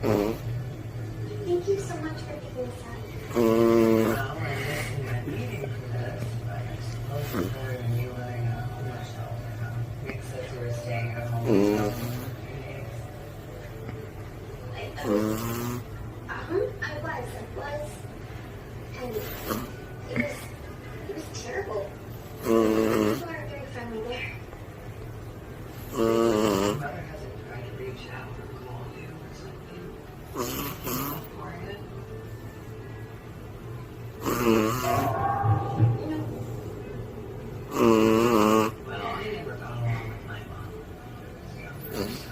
Mm. Thank you so much for picking us up. Mm. Well, I wasn't in a meeting for this, but I suppose it's better than you living in a homeless shelter. Nick says you were staying at a homeless shelter for a few days. I was. I was. And it was terrible. Mm. People aren't very friendly there. Your mother hasn't tried to reach out or call you or something. For it. Mm. Well, I never got along with my mom.